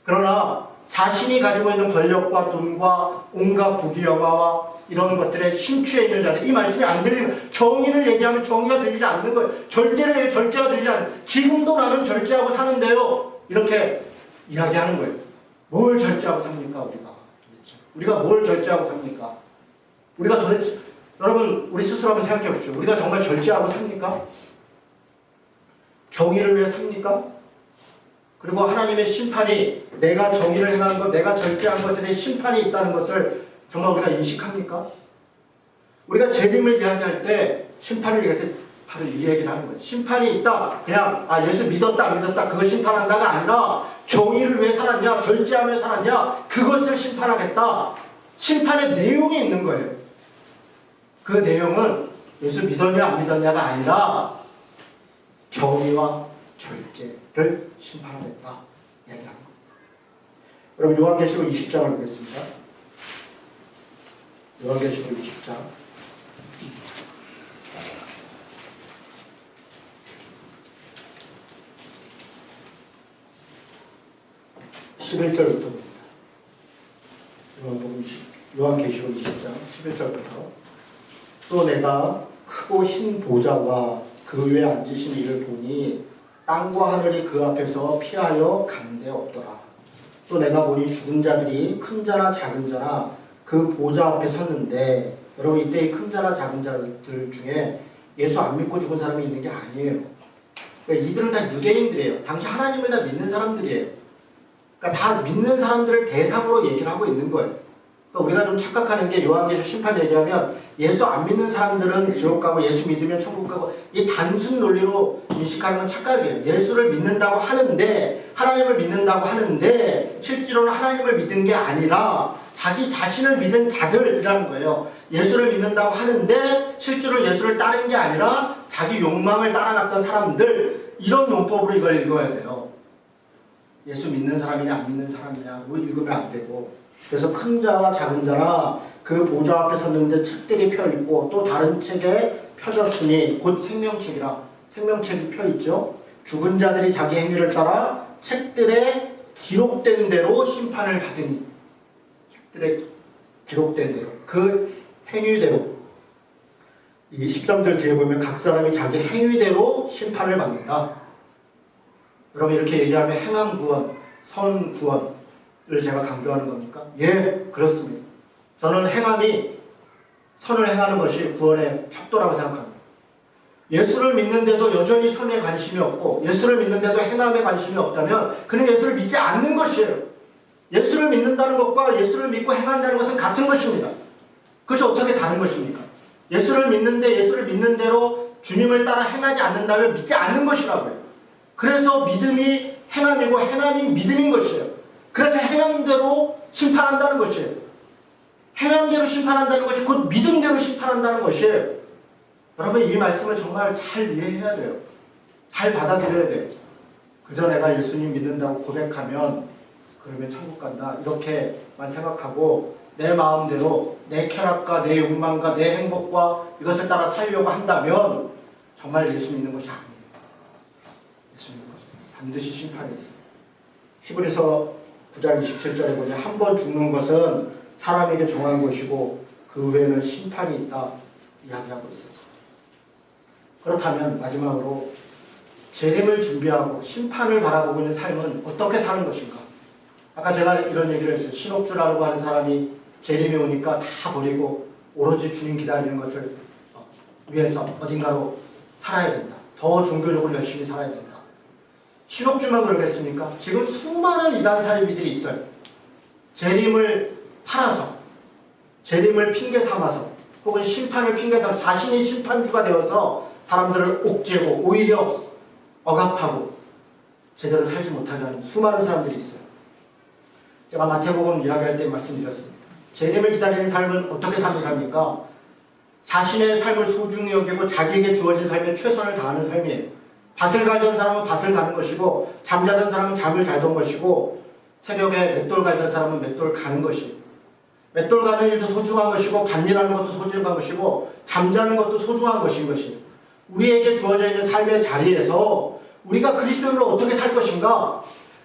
그러나 자신이 가지고 있는 권력과 돈과 온갖 부귀영화와 이런 것들에 심취해 있는 자들, 이 말씀이 안 들리면, 정의를 얘기하면 정의가 들리지 않는 거예요. 절제를 얘기하면 절제가 들리지 않는, 지금도 나는 절제하고 사는데요. 이렇게 이야기하는 거예요. 뭘 절제하고 삽니까, 우리가? 도대체. 우리가 뭘 절제하고 삽니까? 우리가 도대체, 여러분, 우리 스스로 한번 생각해 보십시오. 우리가 정말 절제하고 삽니까? 정의를 위해 삽니까? 그리고 하나님의 심판이, 내가 정의를 행한 것, 내가 절제한 것에 대해 심판이 있다는 것을 정말 우리가 인식합니까? 우리가 재림을 이야기할 때, 심판을 얘기할 때 바로 이 얘기를 하는 거예요. 심판이 있다. 그냥 예수 믿었다 안 믿었다 그거 심판한다가 아니라 정의를 왜 살았냐, 절제하며 살았냐, 그것을 심판하겠다. 심판의 내용이 있는 거예요. 그 내용은 예수 믿었냐 안 믿었냐가 아니라 정의와 절제를 심판하겠다 얘기하는 겁니다. 여러분 요한계시록 20장을 보겠습니다. 요한계시록 20장 11절부터 봅니다. 요한계시록 20장 11절부터 또 내가 크고 흰 보좌와 그 위에 앉으신 이를 보니 땅과 하늘이 그 앞에서 피하여 간데 없더라. 또 내가 보니 죽은 자들이 큰 자나 작은 자나 그 보좌 앞에 섰는데, 여러분 이때 이 큰 자나 작은 자들 중에 예수 안 믿고 죽은 사람이 있는 게 아니에요. 그러니까 이들은 다 유대인들이에요. 당시 하나님을 다 믿는 사람들이에요. 그러니까 다 믿는 사람들을 대상으로 얘기를 하고 있는 거예요. 그러니까 우리가 좀 착각하는 게 요한계시록 심판 얘기하면 예수 안 믿는 사람들은 지옥 가고 예수 믿으면 천국 가고, 이 단순 논리로 인식하는 건 착각이에요. 예수를 믿는다고 하는데, 하나님을 믿는다고 하는데 실제로는 하나님을 믿은 게 아니라 자기 자신을 믿은 자들이라는 거예요. 예수를 믿는다고 하는데 실제로 예수를 따른 게 아니라 자기 욕망을 따라갔던 사람들, 이런 용법으로 이걸 읽어야 돼요. 예수 믿는 사람이냐 안 믿는 사람이냐 뭐 읽으면 안 되고. 그래서 큰 자와 작은 자나 그 보좌 앞에 섰는데 책들이 펴있고 또 다른 책에 펴졌으니 곧 생명책이라, 생명책이 펴있죠. 죽은 자들이 자기 행위를 따라 책들에 기록된 대로 심판을 받으니, 책들에 기록된 대로, 그 행위대로. 이 13절 뒤에 보면 각 사람이 자기 행위대로 심판을 받는다. 여러분 이렇게 얘기하면 행한 구원, 선 구원을 제가 강조하는 겁니까? 예, 그렇습니다. 저는 행함이, 선을 행하는 것이 구원의 척도라고 생각합니다. 예수를 믿는데도 여전히 선에 관심이 없고 예수를 믿는데도 행함에 관심이 없다면 그는 예수를 믿지 않는 것이에요. 예수를 믿는다는 것과 예수를 믿고 행한다는 것은 같은 것입니다. 그것이 어떻게 다른 것입니까? 예수를 믿는데 예수를 믿는 대로 주님을 따라 행하지 않는다면 믿지 않는 것이라고요. 그래서 믿음이 행함이고 행함이 믿음인 것이에요. 그래서 행함대로 심판한다는 것이에요. 행함대로 심판한다는 것이 곧 믿음대로 심판한다는 것이에요. 여러분 이 말씀을 정말 잘 이해해야 돼요. 잘 받아들여야 돼요. 그저 내가 예수님 믿는다고 고백하면 그러면 천국 간다 이렇게만 생각하고 내 마음대로 내 쾌락과 내 욕망과 내 행복과 이것을 따라 살려고 한다면 정말 예수 믿는 것이 아니에요. 예수 믿는 것이 반드시 심판이 있어요. 히브리서 9장 27절에 보면 한 번 죽는 것은 사람에게 정한 것이고 그 후에는 심판이 있다 이야기하고 있어요. 그렇다면 마지막으로 재림을 준비하고 심판을 바라보고 있는 삶은 어떻게 사는 것인가? 아까 제가 이런 얘기를 했어요. 신옥주라고 하는 사람이 재림이 오니까 다 버리고 오로지 주님 기다리는 것을 위해서 어딘가로 살아야 된다. 더 종교적으로 열심히 살아야 된다. 신옥주만 그러겠습니까? 지금 수많은 이단 사이비들이 있어요. 재림을 팔아서 재림을 핑계 삼아서 혹은 심판을 핑계 삼아서 자신이 심판주가 되어서 사람들을 옥죄고 오히려 억압하고 제대로 살지 못하게 하는 수많은 사람들이 있어요. 제가 마태복음 이야기할 때 말씀드렸습니다. 재림을 기다리는 삶은 어떻게 사는 삶입니까? 자신의 삶을 소중히 여기고 자기에게 주어진 삶에 최선을 다하는 삶이에요. 밭을 갈던 사람은 밭을 가는 것이고 잠자던 사람은 잠을 자던 것이고 새벽에 맷돌 갈던 사람은 맷돌 가는 것이에요. 맷돌 가는 일도 소중한 것이고 밭일하는 것도 소중한 것이고 잠자는 것도 소중한 것인 것이에요. 우리에게 주어져 있는 삶의 자리에서 우리가 그리스도인으로 어떻게 살 것인가?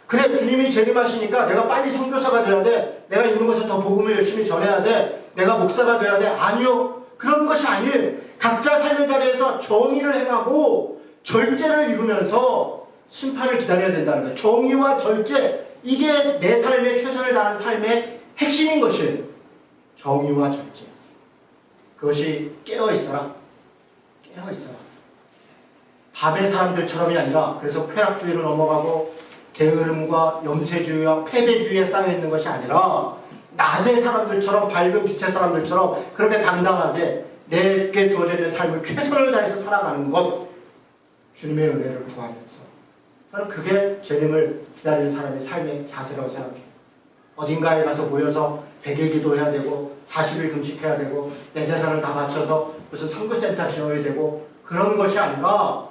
그래 주님이 재림하시니까 내가 빨리 선교사가 돼야 돼. 내가 있는 곳에 더 복음을 열심히 전해야 돼. 내가 목사가 돼야 돼. 아니요. 그런 것이 아니에요. 각자 삶의 자리에서 정의를 행하고 절제를 이루면서 심판을 기다려야 된다는 거예요. 정의와 절제 이게 내 삶에 최선을 다하는 삶의 핵심인 것이에요. 정의와 절제 그것이 깨어있어라. 깨어있어라. 밤의 사람들처럼이 아니라 그래서 쾌락주의로 넘어가고 게으름과 염세주의와 패배주의에 쌓여있는 것이 아니라 낮의 사람들처럼 밝은 빛의 사람들처럼 그렇게 당당하게 내게 주어져 있는 삶을 최선을 다해서 살아가는 것 주님의 은혜를 구하면서 저는 그게 재림을 기다리는 사람의 삶의 자세라고 생각해요. 어딘가에 가서 모여서 100일 기도해야 되고 40일 금식해야 되고 내 재산을 다 바쳐서 무슨 선교센터 지어야 되고 그런 것이 아니라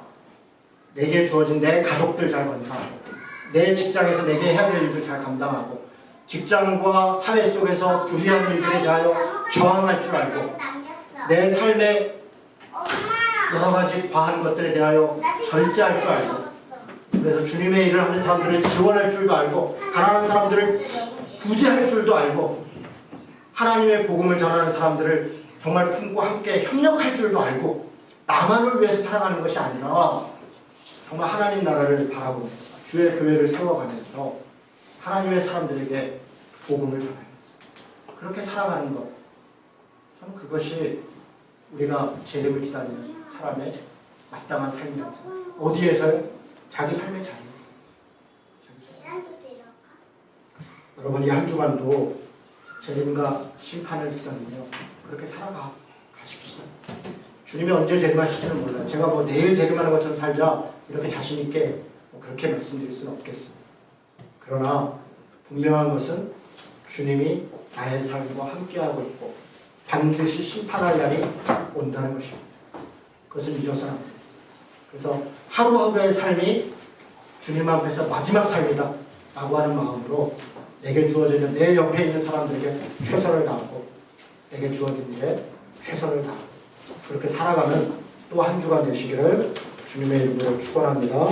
내게 주어진 내 가족들 잘 건사하고 내 직장에서 내게 해야 될 일들 잘 감당하고 직장과 사회 속에서 불의한 일들에 대하여 저항할 줄 알고 내 삶의 여러 가지 과한 것들에 대하여 절제할 줄 알고 그래서 주님의 일을 하는 사람들을 지원할 줄도 알고 가난한 사람들을 구제할 줄도 알고 하나님의 복음을 전하는 사람들을 정말 품고 함께 협력할 줄도 알고 나만을 위해서 살아가는 것이 아니라 정말 하나님 나라를 바라보면서 주의 교회를 세워가면서 하나님의 사람들에게 복음을 전하면서 그렇게 살아가는 것 저는 그것이 우리가 재림을 기다리는 사람의 마땅한 삶이라고 생각합니다. 어디에서요? 자기 삶의 자리에서. 여러분 이 한 주간도 재림과 심판을 기다리며 그렇게 살아가 가십시다. 주님이 언제 재림하실지는 몰라요. 제가 뭐 내일 재림하는 것처럼 살자 이렇게 자신 있게 그렇게 말씀드릴 수는 없겠습니다. 그러나 분명한 것은 주님이 나의 삶과 함께하고 있고 반드시 심판할 날이 온다는 것입니다. 그것을 잊어서는 안 됩니다. 그래서 하루하루의 삶이 주님 앞에서 마지막 삶이다 라고 하는 마음으로 내게 주어져 있는 내 옆에 있는 사람들에게 최선을 다하고 내게 주어진 일에 최선을 다하고 그렇게 살아가는 또 한 주간 되시기를 주님의 이름으로 축원합니다.